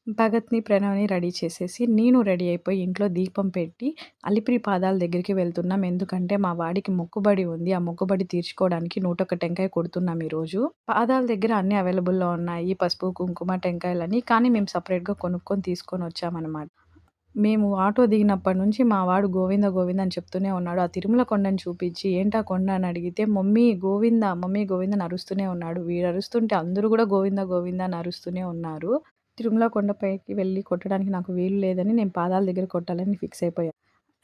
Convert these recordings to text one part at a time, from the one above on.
భగత్‌ని, ప్రణవ్‌ని ready చేసేసి, నేను ready అయిపోయి ఇంట్లో దీపం పెట్టి, అలిపిరి పాదాల దగ్గరికి వెళ్తున్నాం. ఎందుకంటే, మా వాడికి మొక్కుబడి ఉంది. ఆ మొక్కుబడి తీర్చుకోవడానికి 101 టెంకాయ కొడుతున్నాం ఈరోజు. పాదాల దగ్గర అన్నీ అవైలబుల్‌లో ఉన్నాయి. పసుపు, కుంకుమ, టెంకాయలని. కానీ మేము సెపరేట్‌గా కొనుక్కొని తీసుకొనొచ్చామనమాట. మేము ఆటో దిగినప్పటి నుంచి మా వాడు గోవింద గోవింద అని చెప్తూనే ఉన్నాడు. ఆ తిరుమల కొండని చూపించి, "ఏంటా కొండ?" అని అడిగితే, "మమ్మీ గోవింద, మమ్మీ గోవింద" అని అరుస్తూనే ఉన్నాడు. వీడు అరుస్తుంటే అందరూ గూడా గోవింద గోవింద అని అరుస్తూనే ఉన్నారు. తిరుమల కొండపైకి వెళ్లి కొట్టడానికి నాకు వీలు లేదని నేను పాదాల దగ్గర కొట్టాలని ఫిక్స్ అయిపోయా.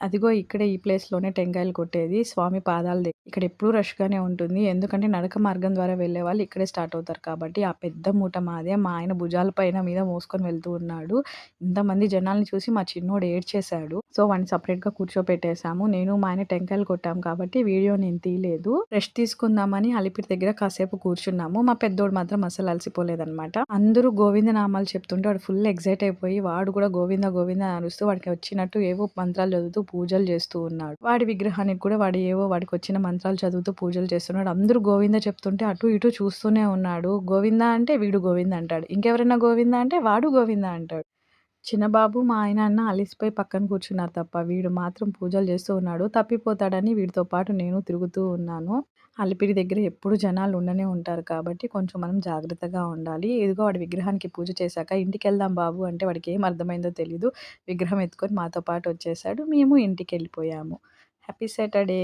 అదిగో ఇక్కడే ఈ ప్లేస్‌లోనే టెంకాయలు కొట్టేది. స్వామి పాదాల ఇక్కడ ఎప్పుడూ రష్‌గానే ఉంటుంది. ఎందుకంటే నడక మార్గం ద్వారా వెళ్ళేవాళ్ళు ఇక్కడే స్టార్ట్ అవుతారు కాబట్టి, ఆ పెద్ద మూట మాదే. మా ఆయన భుజాల పైన మీద మోసుకొని వెళ్తూ ఉన్నాడు. ఇంతమంది జనాల్ని చూసి మా చిన్నోడు ఏడ్చేసాడు. సో, వాడిని సెపరేట్‌గా కూర్చోపెట్టేసాము. నేను మా ఆయన టెంకాయలు కొట్టాం కాబట్టి వీడియో నేను తీయలేదు. రెస్ట్ తీసుకుందామని అలిపిరి దగ్గర కాసేపు కూర్చున్నాము. మా పెద్దోడు మాత్రం అస్సలు అలసిపోలేదనమాట. అందరూ గోవింద నామాలు చెప్తుంటే వాడు ఫుల్ ఎక్సైట్ అయిపోయి వాడు కూడా గోవింద గోవింద అని అరుస్తూ వాడికి వచ్చినట్టు ఏవో మంత్రాలు చదువుతూ పూజలు చేస్తూ ఉన్నాడు. వాడి విగ్రహానికి కూడా వాడు ఏవో వాడికొచ్చిన మంత్రాలు చదువుతూ పూజలు చేస్తున్నాడు. అందరూ గోవింద చెప్తుంటే అటు ఇటు చూస్తూనే ఉన్నాడు. గోవింద అంటే వీడు గోవింద అంటాడు. ఇంకెవరైనా గోవింద అంటే వాడు గోవింద అంటాడు. చిన్న బాబు మా ఆయన అన్న అలిసిపోయి పక్కన కూర్చున్నారు తప్ప, వీడు మాత్రం పూజలు చేస్తూ ఉన్నాడు. తప్పిపోతాడని వీడితో పాటు నేను తిరుగుతూ ఉన్నాను. అలిపిరి దగ్గర ఎప్పుడు జనాలు ఉండనే ఉంటారు కాబట్టి కొంచెం మనం జాగ్రత్తగా ఉండాలి. ఇదిగో వాడి విగ్రహానికి పూజ చేశాక ఇంటికెళ్దాం బాబు అంటే వాడికేం అర్థమైందో తెలీదు. విగ్రహం ఎత్తుకొని మాతో పాటు వచ్చేసాడు. మేము ఇంటికెళ్ళిపోయాము. Happy Saturday.